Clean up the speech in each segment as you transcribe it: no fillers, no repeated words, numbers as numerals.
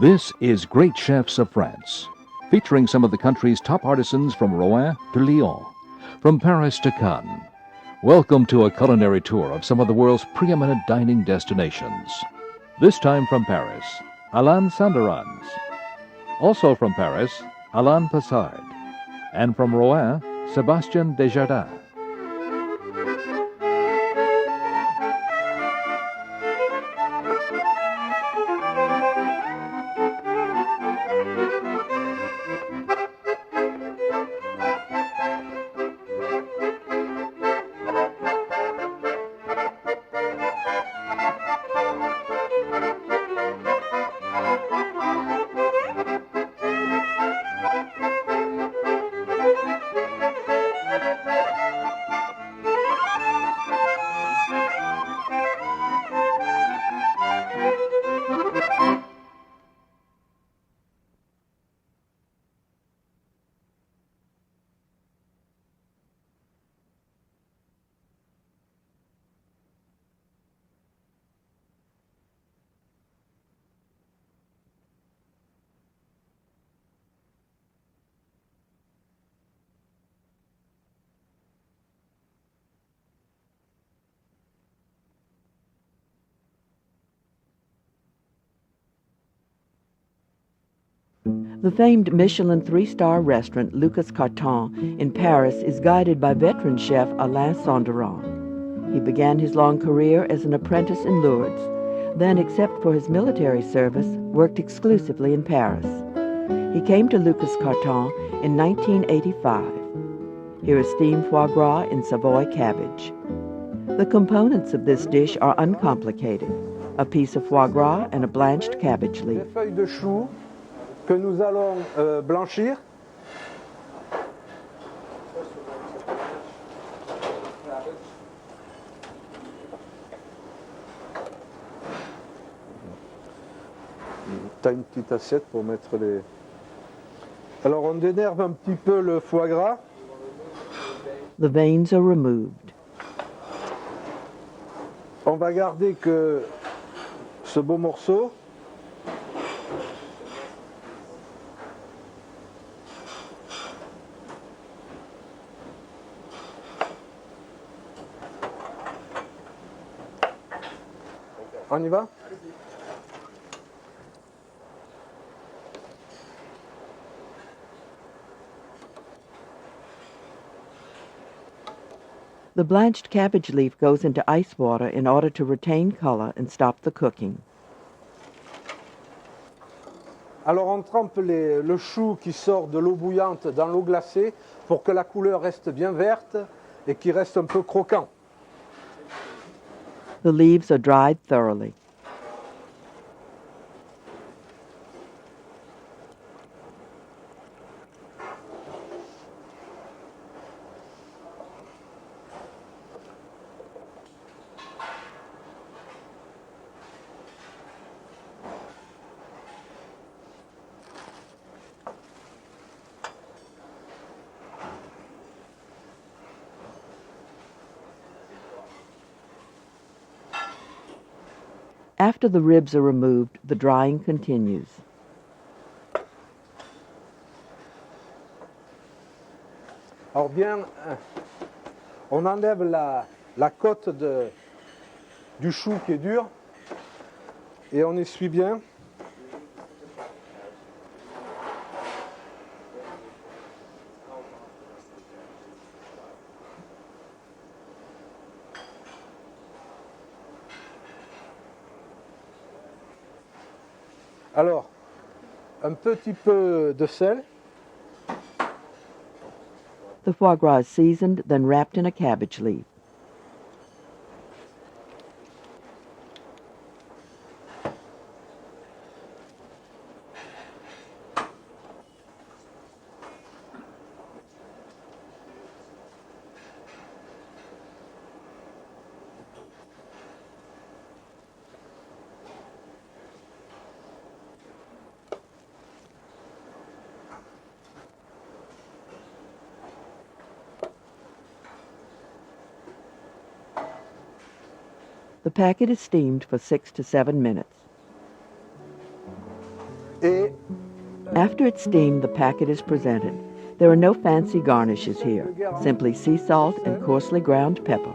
This is Great Chefs of France, featuring some of the country's top artisans from Rouen to Lyon, from Paris to Cannes. Welcome to a culinary tour of some of the world's preeminent dining destinations. This time from Paris, Alain Sanderans. Also from Paris, Alain Passard. And from Rouen, Sébastien Desjardins. The famed Michelin three-star restaurant Lucas Carton in Paris is guided by veteran chef Alain Sanderans. He began his long career as an apprentice in Lourdes, then, except for his military service, worked exclusively in Paris. He came to Lucas Carton in 1985. Here is steamed foie gras in Savoy cabbage. The components of this dish are uncomplicated: a piece of foie gras and a blanched cabbage leaf. Des feuilles de chou que nous allons blanchir. T'as une petite assiette pour mettre les... Alors on dénerve un petit peu le foie gras. The veins are removed. On va garder que ce beau morceau. On y va? The blanched cabbage leaf goes into ice water in order to retain color and stop the cooking. Alors on trempe le chou qui sort de l'eau bouillante dans l'eau glacée pour que la couleur reste bien verte et qu'il reste un peu croquant. The leaves are dried thoroughly. After the ribs are removed, the drying continues. Alors bien, on enlève la côte du chou qui est dur et on essuie bien. Alors, un petit peu de sel. The foie gras is seasoned, then wrapped in a cabbage leaf. The packet is steamed for 6 to 7 minutes. Et After it's steamed, the packet is presented. There are no fancy garnishes here, simply sea salt and coarsely ground pepper.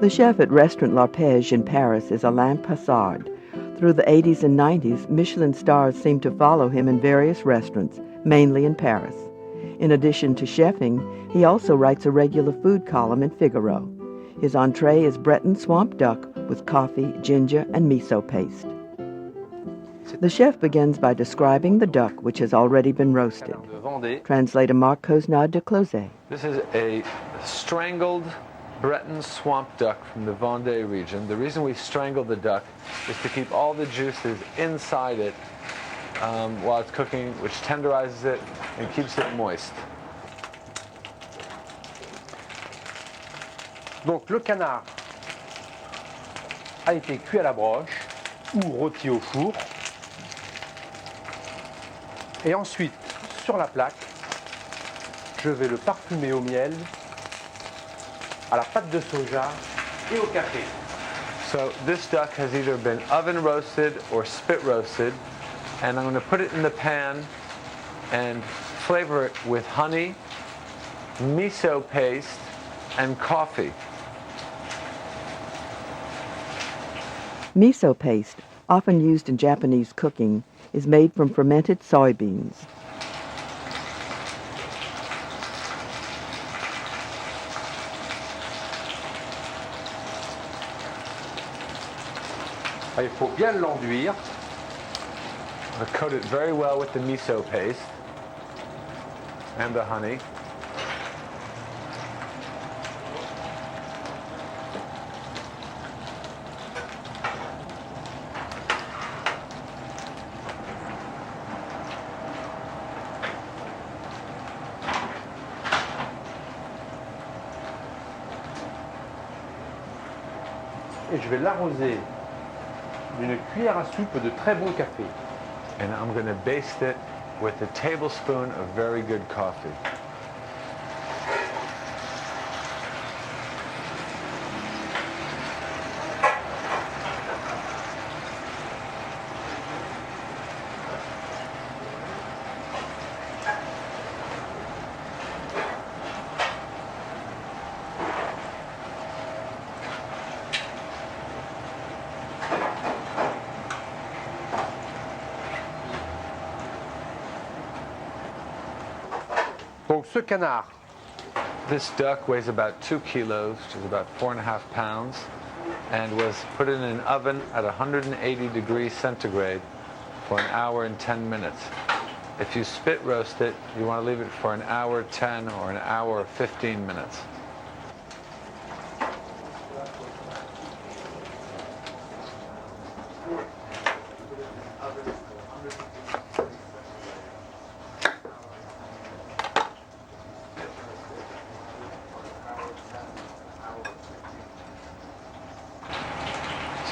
The chef at Restaurant Lopez in Paris is Alain Passard. Through the 80s and 90s, Michelin stars seem to follow him in various restaurants, mainly in Paris. In addition to chefing, he also writes a regular food column in Figaro. His entree is Breton swamp duck with coffee, ginger, and miso paste. The chef begins by describing the duck, which has already been roasted. Translator Marc Cosnard de Closet. This is a strangled Breton swamp duck from the Vendée region. The reason we strangle the duck is to keep all the juices inside it while it's cooking, which tenderizes it and keeps it moist. Donc le canard a été cuit à la broche ou rôti au four. Et ensuite, sur la plaque, je vais le parfumer au miel, à la pâte de soja et au café. So this duck has either been oven roasted or spit roasted, and I'm going to put it in the pan and flavor it with honey, miso paste, and coffee. Miso paste, often used in Japanese cooking, is made from fermented soybeans. Il faut bien l'enduire. I coat it very well with the miso paste and the honey. Et je vais l'arroser d'une cuillère à soupe de très bon café. And I'm going to baste it with a tablespoon of very good coffee. Donc ce canard, This duck weighs about 2 kilos, which is about 4.5 pounds, and was put in an oven at 180 degrees centigrade for an hour and 10 minutes. If you spit roast it, you want to leave it for an hour 10 or an hour 15 minutes.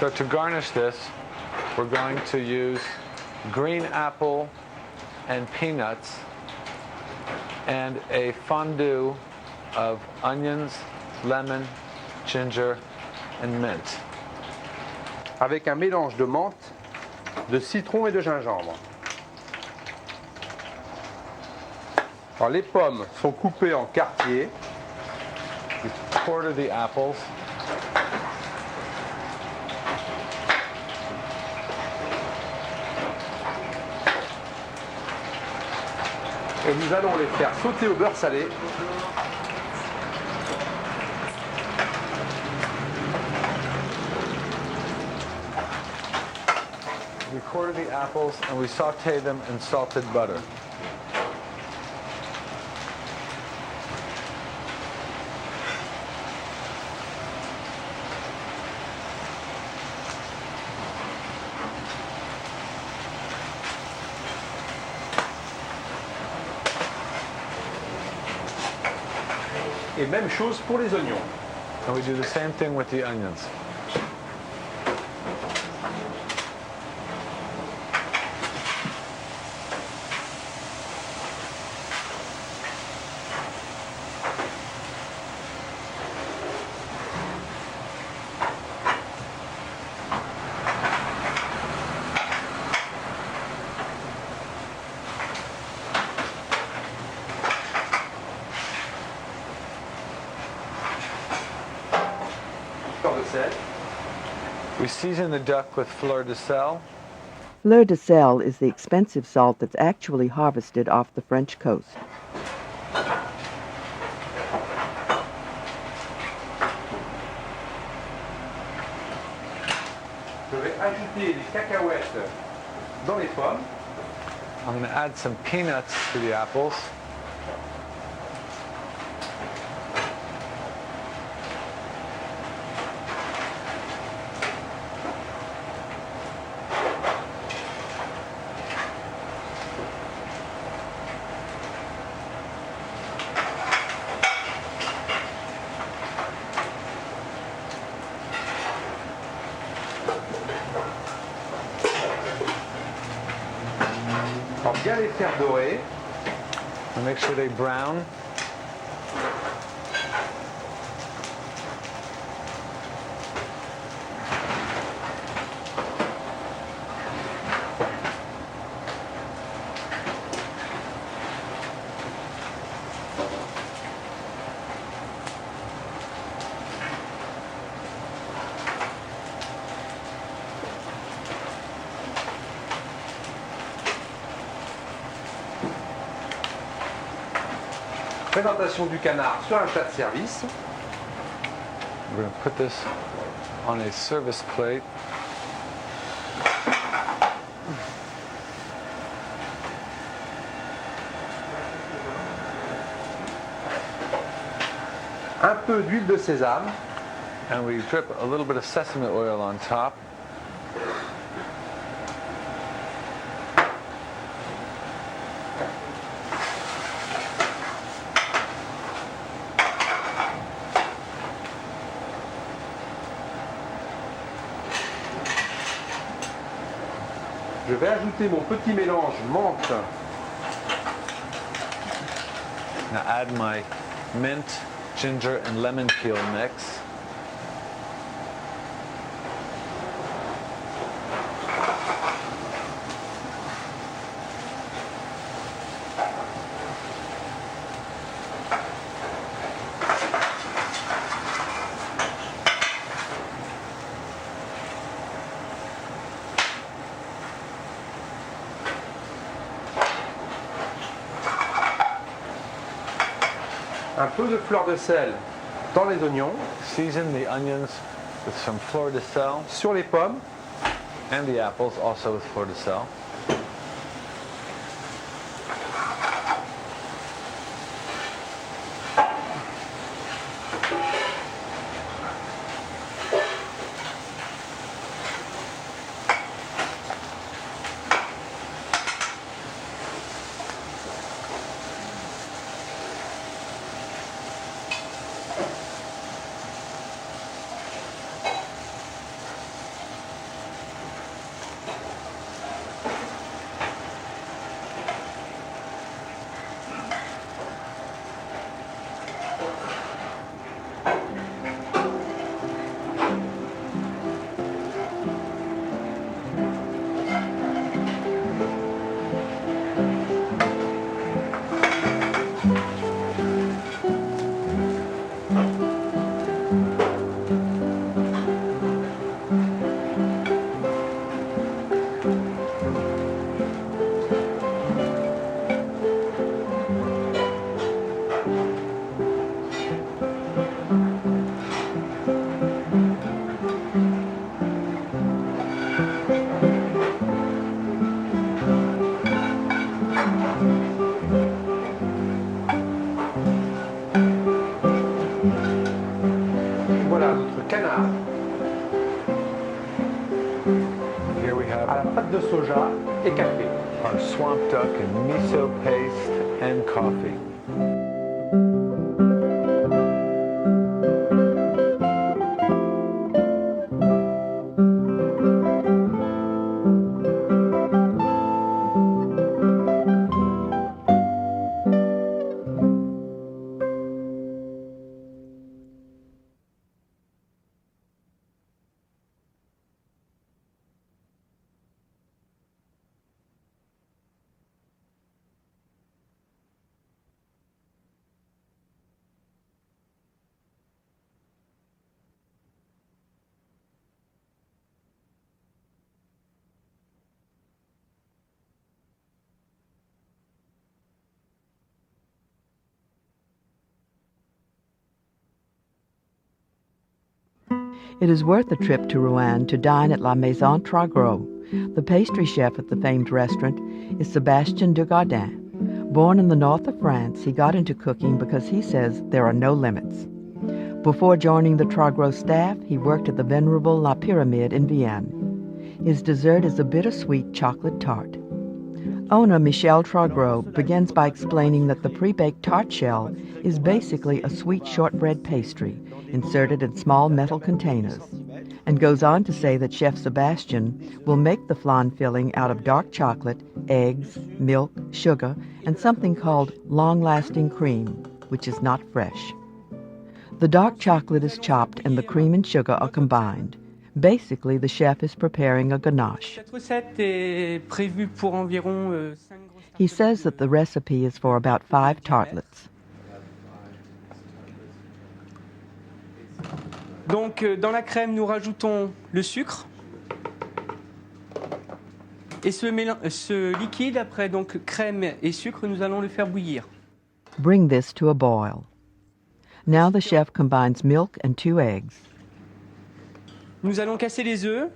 So to garnish this, we're going to use green apple and peanuts and a fondue of onions, lemon, ginger, and mint. Avec un mélange de menthe, de citron et de gingembre. Alors, les pommes sont coupées en quartiers. We quarter the apples. Et nous allons les faire sauter au beurre salé. We quarter the apples and we saute them in salted butter. Et même chose pour les oignons. And we do the same thing with the onions. We season the duck with fleur de sel. Fleur de sel is the expensive salt that's actually harvested off the French coast. Je vais ajouter des cacahuètes dans les pommes. I'm going to add some peanuts to the apples. Alors bien les faire dorer. And make sure they brown. Présentation du canard sur un plat de service. We're going to put this on a service plate. Un peu d'huile de sésame. And we drip a little bit of sesame oil on top. Je vais ajouter mon petit mélange menthe. Now add my mint, ginger, and lemon peel mix. Un peu de fleur de sel dans les oignons, Season the onions with some fleur de sel, sur les pommes. and the apples also with fleur de sel. canard Here we à la have pâte de soja et café. our swamp duck and miso paste and coffee. It is worth a trip to Rouen to dine at La Maison Troisgros. The pastry chef at the famed restaurant is Sébastien Dugardin. Born in the north of France, he got into cooking because he says there are no limits. Before joining the Troisgros staff, he worked at the venerable La Pyramide in Vienne. His dessert is a bittersweet chocolate tart. Owner Michel Troisgros begins by explaining that the pre-baked tart shell is basically a sweet shortbread pastry inserted in small metal containers, and goes on to say that Chef Sebastian will make the flan filling out of dark chocolate, eggs, milk, sugar, and something called long-lasting cream, which is not fresh. The dark chocolate is chopped and the cream and sugar are combined. Basically, the chef is preparing a ganache. He says that the recipe is for about 5 tartlets. Donc dans la crème, nous rajoutons le sucre. Et ce liquide, après donc crème et sucre, nous allons le faire bouillir. Bring this to a boil. Now the chef combines milk and 2 eggs. Nous allons casser les œufs.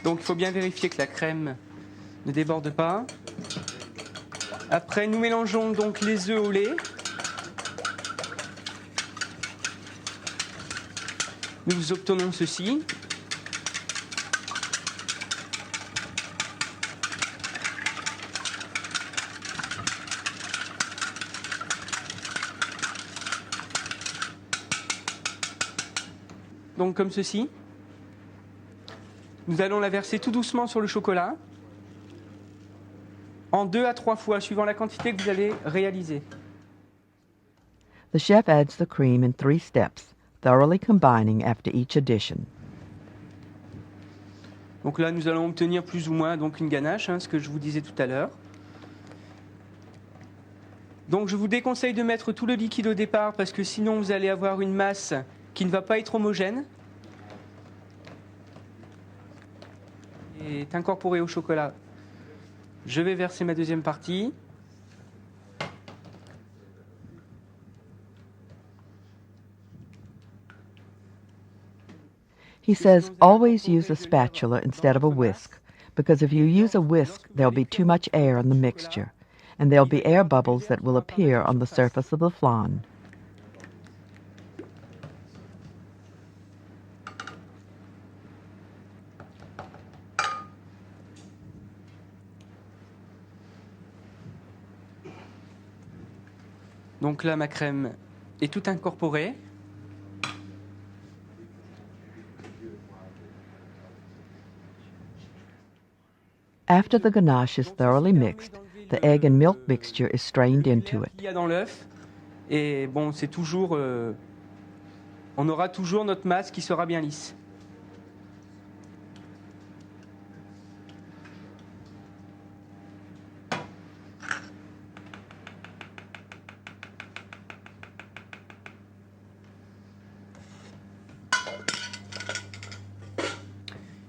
Donc il faut bien vérifier que la crème ne déborde pas. Après, nous mélangeons donc les œufs au lait. Nous obtenons ceci. Donc comme ceci. Nous allons la verser tout doucement sur le chocolat, en 2 à 3 fois, suivant la quantité que vous allez réaliser. The chef adds the cream in 3 steps, thoroughly combining after each addition. Donc là, nous allons obtenir plus ou moins donc une ganache, ce que je vous disais tout à l'heure. Donc je vous déconseille de mettre tout le liquide au départ parce que sinon vous allez avoir une masse qui ne va pas être homogène et est incorporée au chocolat. Je vais verser ma deuxième partie. He says always use a spatula instead of a whisk, because if you use a whisk, there'll be too much air in the mixture, and there'll be air bubbles that will appear on the surface of the flan. Donc là, ma crème est toute incorporée. After the ganache is thoroughly mixed, the egg and milk mixture is strained into it. Il y a dans l'œuf, et bon, c'est toujours, on aura toujours notre masse qui sera bien lisse.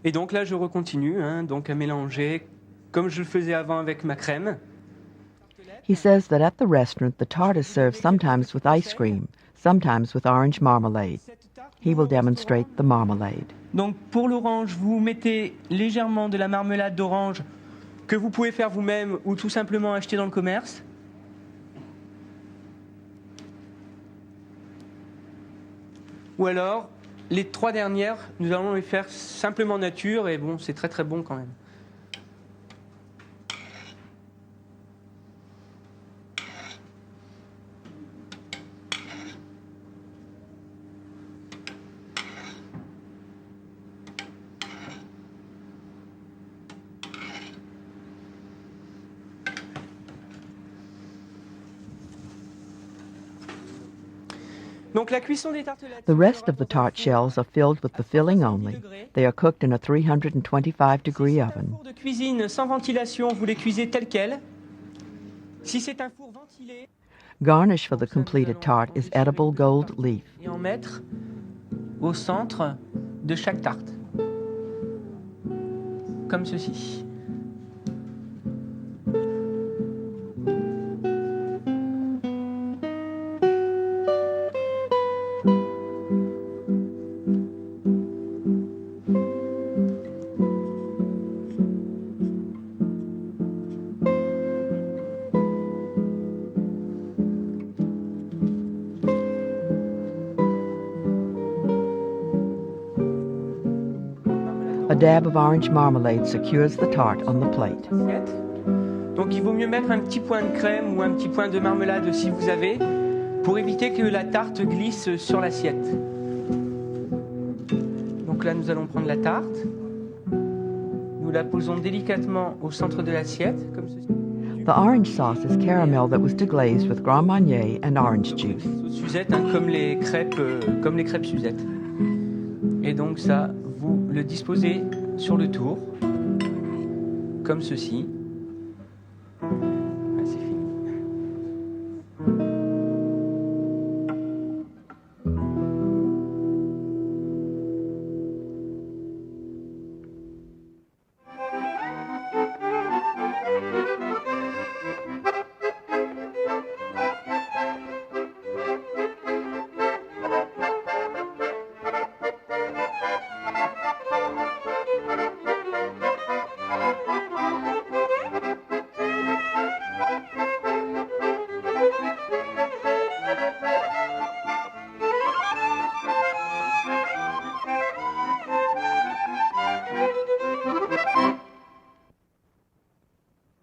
Et donc là, je recontinue, donc à mélanger comme je le faisais avant avec ma crème. He says that at the restaurant, the tart is served sometimes with ice cream, sometimes with orange marmalade. He will demonstrate the marmalade. Donc pour l'orange, vous mettez légèrement de la marmelade d'orange que vous pouvez faire vous-même ou tout simplement acheter dans le commerce. Ou alors, les 3 dernières, nous allons les faire simplement nature et bon, c'est très très bon quand même. Donc la cuisson des tartelettes. The rest of the tart shells are filled with the filling only. They are cooked in a 325-degree oven. Four de cuisine sans ventilation, vous les cuisez telles quelles. Si c'est un four ventilé, Garnish for the completed tart is edible gold leaf. et en mettre au centre de chaque tarte. Comme ceci. A dab of orange marmalade secures the tart on the plate. Donc il vaut mieux mettre un petit point de crème ou un petit point de marmelade si vous avez, pour éviter que la tarte glisse sur l'assiette. Donc là nous allons prendre la tarte, nous la posons délicatement au centre de l'assiette, comme ceci. The orange sauce is caramel that was deglazed with Grand Marnier and orange juice. Suzette, hein, comme les crêpes Suzette. Et donc ça, vous le disposez sur le tour, comme ceci.